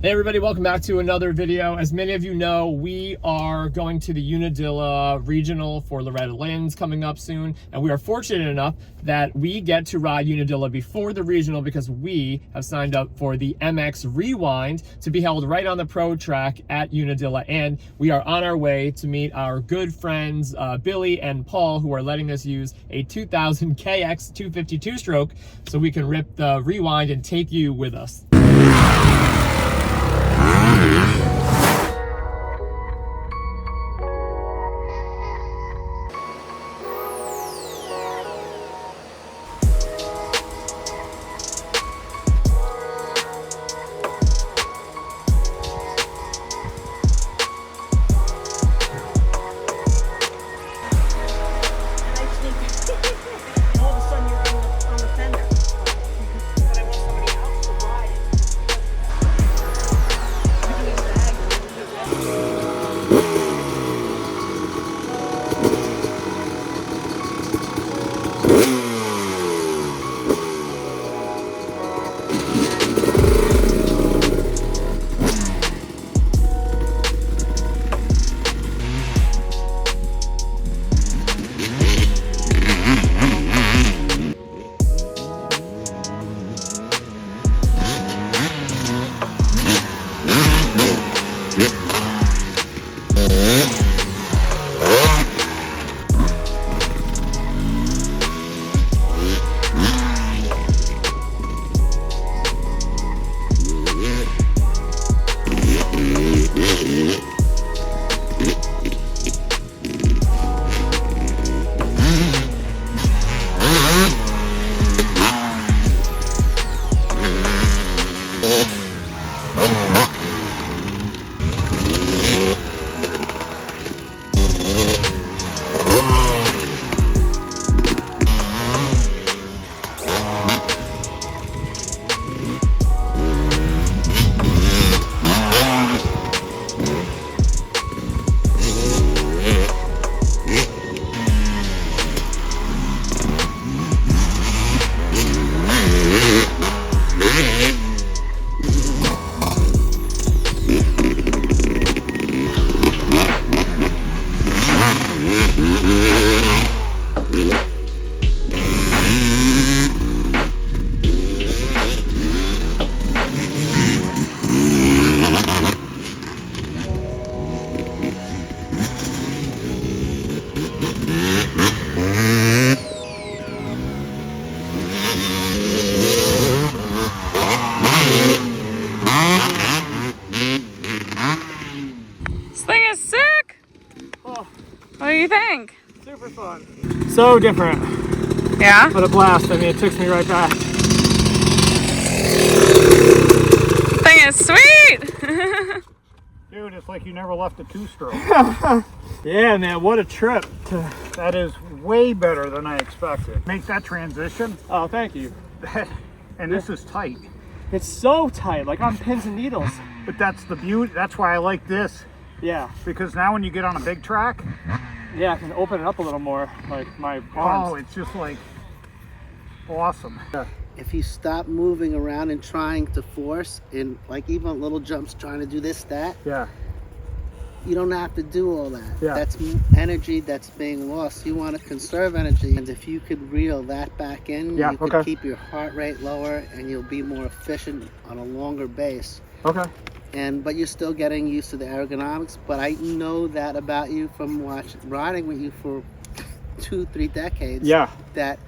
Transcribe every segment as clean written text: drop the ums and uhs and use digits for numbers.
Hey everybody, welcome back to another video. As many of you know, we are going to the Unadilla Regional for Loretta Lynn's coming up soon, and we are fortunate enough that we get to ride Unadilla before the Regional because we have signed up for the MX Rewind to be held right on the pro track at Unadilla, and we are on our way to meet our good friends Billy and Paul, who are letting us use a 2000 KX 252 stroke so we can rip the Rewind and take you with us. What do you think? Super fun. So different. Yeah? But a blast. I mean, it takes me right back. Thing is sweet! Dude, it's like you never left a two-stroke. Yeah, man, what a trip. That is way better than I expected. Make that transition. Oh, thank you. And this is tight. It's so tight, like on pins and needles. But that's the beauty. That's why I like this. Yeah. Because now when you get on a big track, yeah, I can open it up a little more, like my arms. oh, it's just like awesome. If you stop moving around and trying to force in like even little jumps, trying to do this, that, Yeah. you don't have to do all that. Yeah. That's energy that's being lost. You want to conserve energy, and if you could reel that back in, Yeah, you could okay. keep your heart rate lower and you'll be more efficient on a longer base. Okay. But you're still getting used to the ergonomics. But I know that about you from riding with you for 2-3 decades. Yeah. That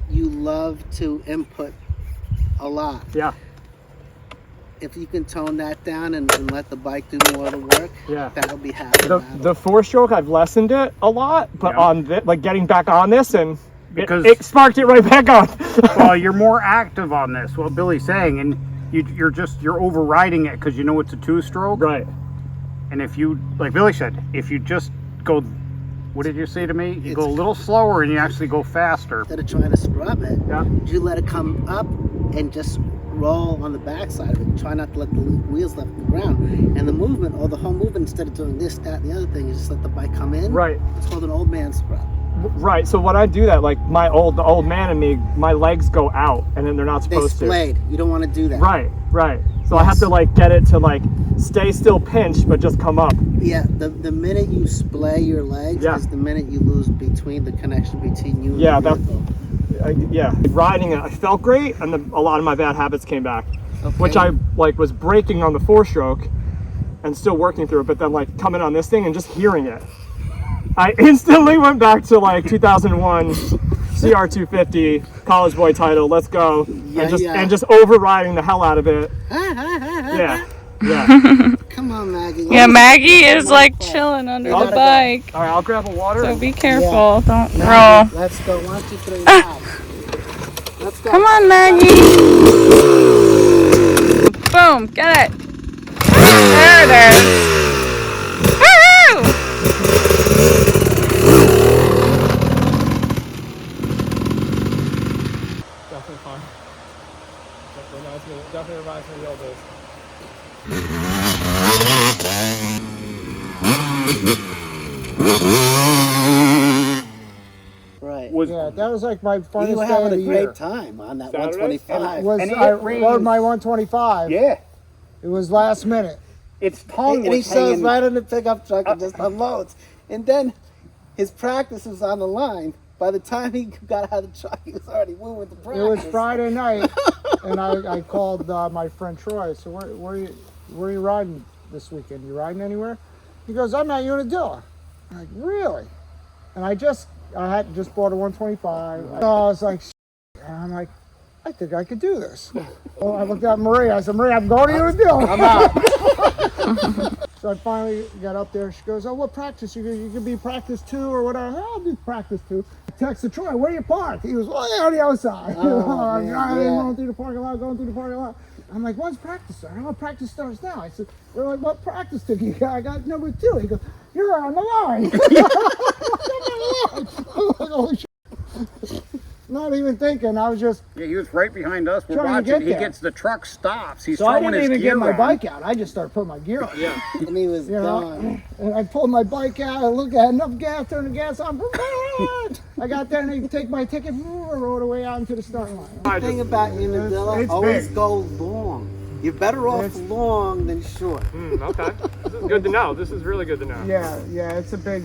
you love to input a lot. Yeah. If you can tone that down and let the bike do more of the work, Yeah. that'll be happy. The four-stroke, I've lessened it a lot, but Yeah. on like getting back on this, and Because- it sparked it right back on. Well, you're more active on this, what Billy's saying, and you're overriding it because you know it's a two-stroke. Right. And if you, like Billy said, if you just go, what did you say to me? You go a little slower and you actually go faster. Instead of trying to scrub it, Yeah. you let it come up and just roll on the backside of it. Try not to let the wheels left the ground. And the movement, or the whole movement, instead of doing this, that, and the other thing, you just let the bike come in. Right. It's called an old man scrub. Right. So when I do that, like the old man in me, my legs go out, and then they're not They supposed to. splayed. You don't want to do that. Right. Right. So I have to like get it to like stay still pinched, but just come up. Yeah, the minute you splay your legs is the minute you lose the connection between you and the vehicle. Riding it, I felt great, and a lot of my bad habits came back, Okay. which I like was braking on the 4-stroke and still working through it, but then like coming on this thing and just hearing it, I instantly went back to like 2001 CR250 college boy title. Let's go, and just overriding the hell out of it. Yeah. Come on, Maggie. Yeah, Maggie is like chilling under the bike. All right, I'll grab a water. So be careful. Don't Maggie, roll. let's go. Why don't you throw your house? Let's go. Come on, Maggie. Boom. Get it. There it is. Woohoo! Definitely fun. Definitely reminds me of the old days. Right. Yeah, that was like my funnest You were day of having the a great year. time on that Saturday? 125. Rode my 125. Yeah, It was last minute. its tongue And he was shows hanging. right in the pickup truck and just unloads. And then his practice was on the line. By the time he got out of the truck, he was already moving to It practice. was Friday night, and I called my friend Troy. So where are you riding this weekend? You riding anywhere? He goes, I'm at Unadilla. I'm like, really? And I had just bought a 125. So I was like, and I'm like, I think I could do this. Well, I looked at Maria. I said, Maria, I'm going to Unadilla. I'm out. So I finally got up there. She goes, oh, what practice? You could be practice 2 or whatever. I'll do practice 2. I texted Troy, where you park? He was, well, on the outside. I'm going through the parking lot, I'm like, when's practice start? Oh, practice starts now. I said, we're like, what practice took you got? I got number 2. He goes, you're on the line. I'm like, holy shit. Not even thinking. I was just Yeah, he was right behind us. We're Trying to watching. get He there. gets the truck stops. He's so I throwing didn't his even gear get my on. bike out. I just started putting my gear on. Yeah. And he was You know, gone. and I pulled my bike out. I looked at enough gas, turned the gas on. I got there and they take my ticket, rode away out into the starting line. The thing about Unadilla, it's always big. go long. You're better off It's- long than short. Okay. This is good to know. This is really good to know. Yeah, it's a big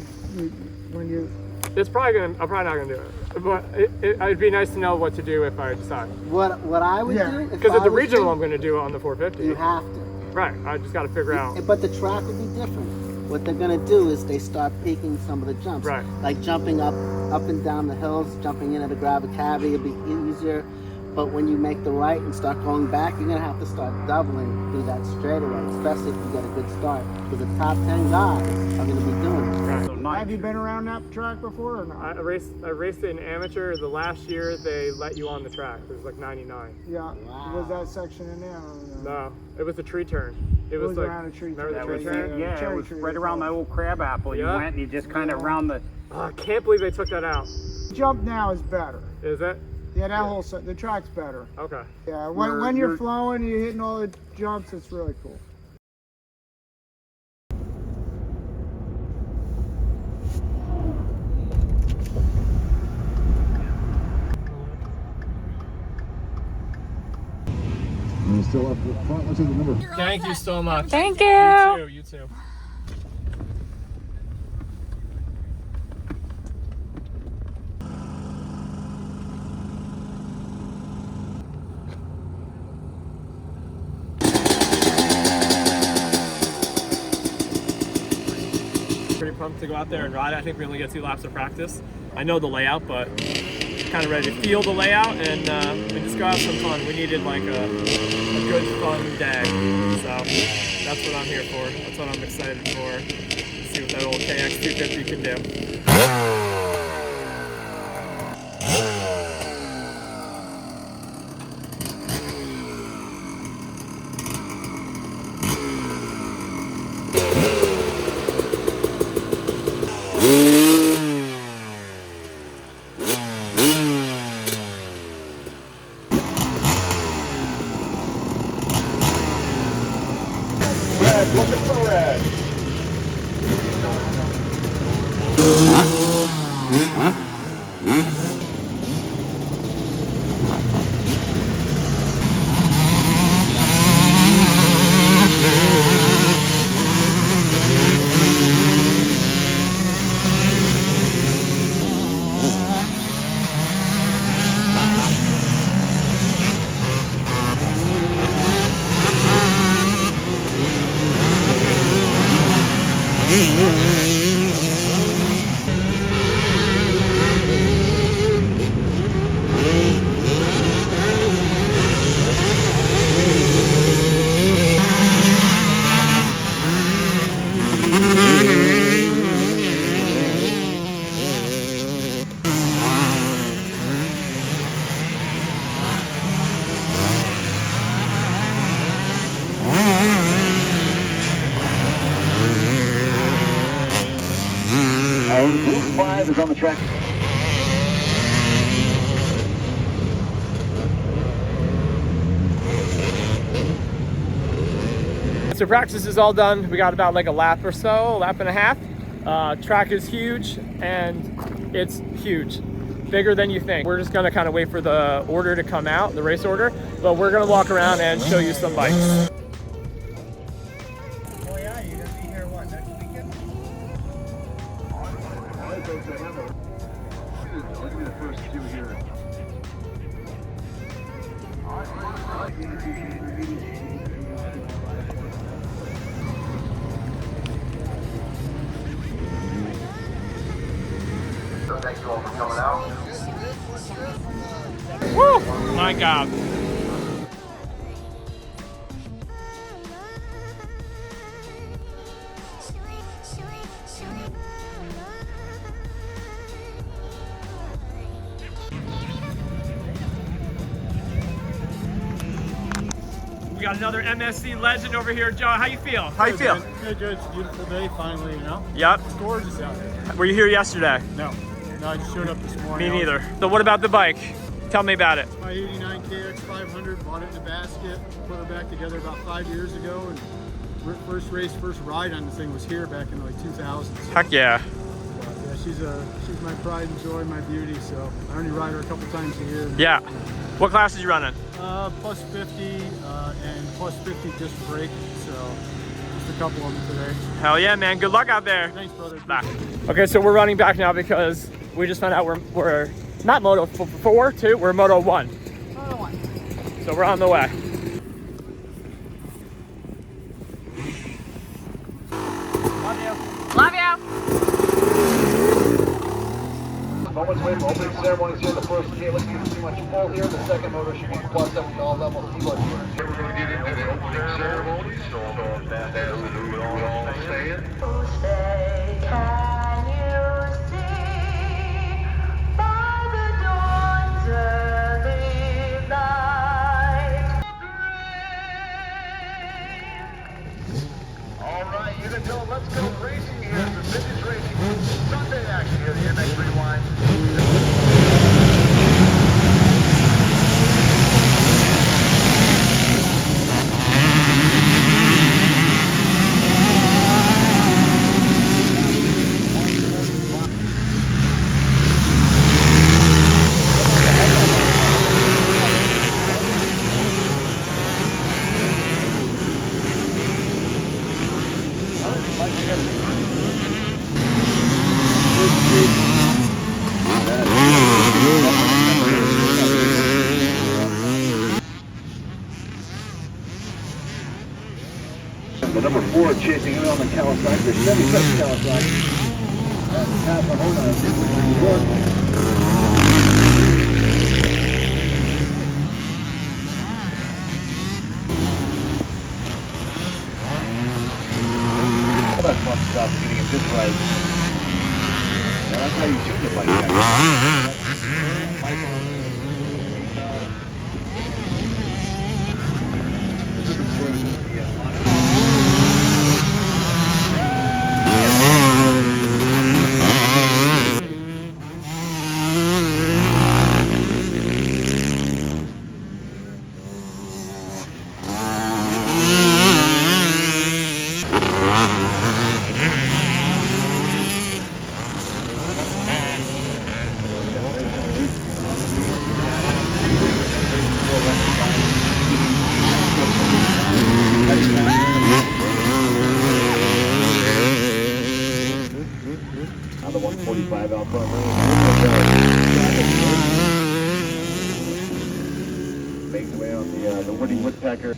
when you. I'm probably not gonna do it, but it'd be nice to know what to do if I decide. What I would Yeah. do, if Because I at the was regional, you, I'm gonna do it on the 450. you have to. Right. I just got to figure out. But the track would be different. What they're gonna do is they start peaking some of the jumps. Right. Like jumping up and down the hills, jumping in at a grab a cabbie, it'll be easier. But when you make the right and start going back, you're gonna have to start doubling through that straightaway, especially if you get a good start. Because the top 10 guys are gonna be doing it. Right. So nice. Have you been around that track before or not? I raced it in amateur. The last year they let you on the track. It was like 99. Yeah. Wow. Was that section in there? Or no? No, it was a tree turn. It was was like around a tree remember turn. the That tree was turn? it. Yeah, Cherry it was tree right was around all. the old crab apple. You Yeah. went and you just kind of round the. Oh, I can't believe they took that out. Jump now is better. Is it? Yeah, that whole the track's better. Okay. Yeah, Where when you're you're- flowing, you're hitting all the jumps. It's really cool. And still up front. Let's see the number. Thank you so much. Thank you. You too. Pretty pumped to go out there and ride. I think we only get 2 laps of practice. I know the layout, but kind of ready to feel the layout and just go have some fun. We needed like a good fun day, so that's what I'm here for. That's what I'm excited for. See what that old KX 250 can do. Red, looking for red. Group 5 is on the track. So practice is all done. We got about like a lap or so, a lap and a half. Track is huge, and it's huge. Bigger than you think. We're just gonna kind of wait for the order to come out, the race order, but we're gonna walk around and show you some bikes. Oh yeah, you're gonna be here what, next weekend? I'll give you the first two here. Thank you all for coming out. Woo! My God. We got another MSC legend over here, Joe. How you feel? How you feel? Good. It's a beautiful day finally, you know? Yep. It's gorgeous out there. Were you here yesterday? No, I just showed up this Me morning. neither. So what about the bike? Tell me about it. My 89 KX 500, bought it in a basket, put her back together about 5 years ago, and first race, first ride on the thing was here back in like 2000. Heck yeah. Yeah, she's my pride and joy, my beauty. So I only ride her a couple times a year. Yeah. What class did you run in? Plus 50 and plus 50 disc brake. So just a couple of them today. Hell yeah, man. Good luck out there. Thanks, brother. Bye. Okay, so we're running back now because we just found out we're not Moto 4, 2, we're Moto 1. Moto 1. So we're on the way. Love you. Moments away from opening ceremonies here. The first gear looking pretty much full here. The second motor should be plus up to all levels. We're going to get into the opening ceremony, so that's what we're all saying. Can you see by the dawn's early light? All right, Unadilla, let's go racing here. The vintage racing Sunday action here, the MX Rewind. The number 4 chasing in on the Kawasaki, the 77 Kawasaki. That's Pat Mahona, New York. All that fun stuff, getting it just right. Now that's how you tune the bike. On the 145 out front. Makes way on the Woody Woodpecker.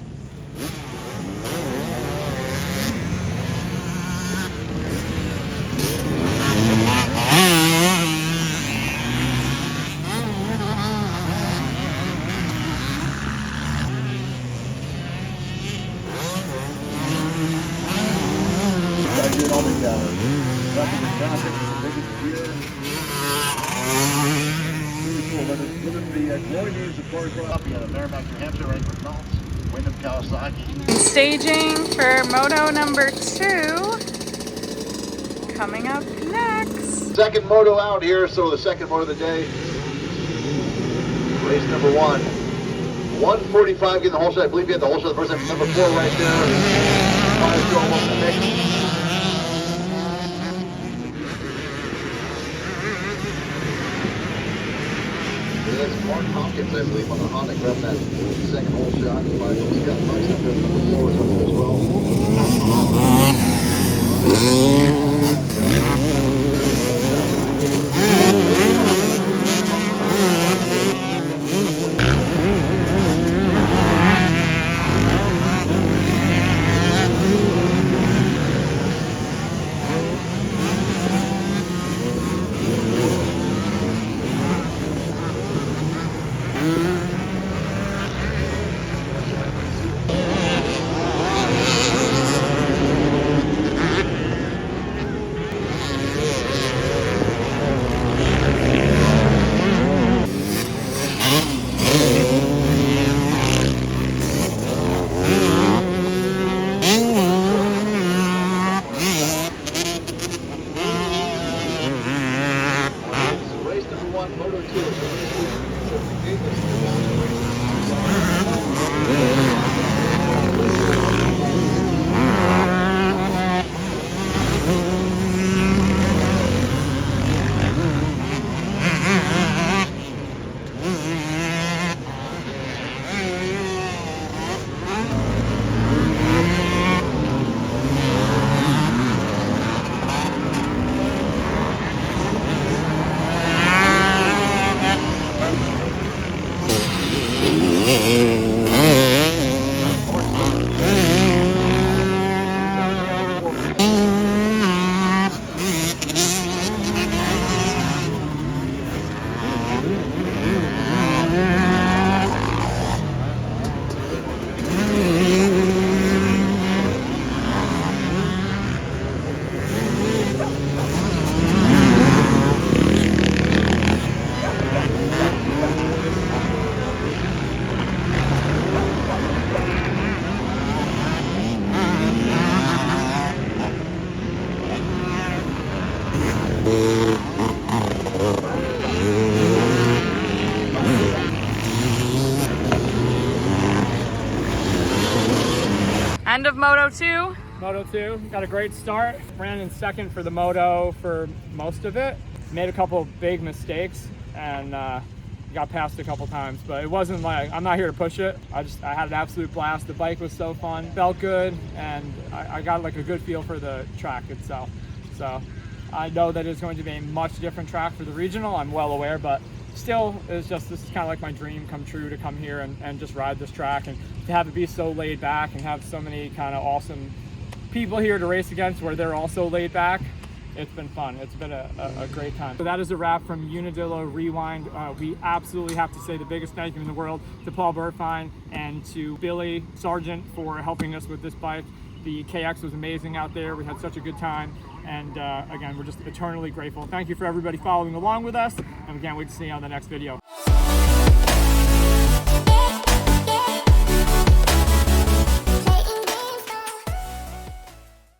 Staging for Moto number 2. Coming up next. Second moto out here, so the second moto of the day. Race number 1. 145 getting the whole shot. I believe you had the whole shot the first time. Number 4 right there. 5-2 almost the mix. That's Mark Hopkins, I believe, on the Honda. Grabbed that second hole shot. He's got Mike's up there. Number 4 is up there as well. End of Moto 2. Moto 2, got a great start. Ran in second for the Moto for most of it. Made a couple of big mistakes and got passed a couple times, but it wasn't like, I'm not here to push it. I had an absolute blast. The bike was so fun, felt good, and I got like a good feel for the track itself. So I know that it's going to be a much different track for the regional, I'm well aware, but still, this is kind of like my dream come true to come here and just ride this track and to have it be so laid back and have so many kind of awesome people here to race against where they're also laid back. It's been fun. It's been a great time. So that is a wrap from Unadilla Rewind. We absolutely have to say the biggest thank you in the world to Paul Burfine and to Billy Sargent for helping us with this bike. The KX was amazing out there. We had such a good time. And again, we're just eternally grateful. Thank you for everybody following along with us. And we can't wait to see you on the next video.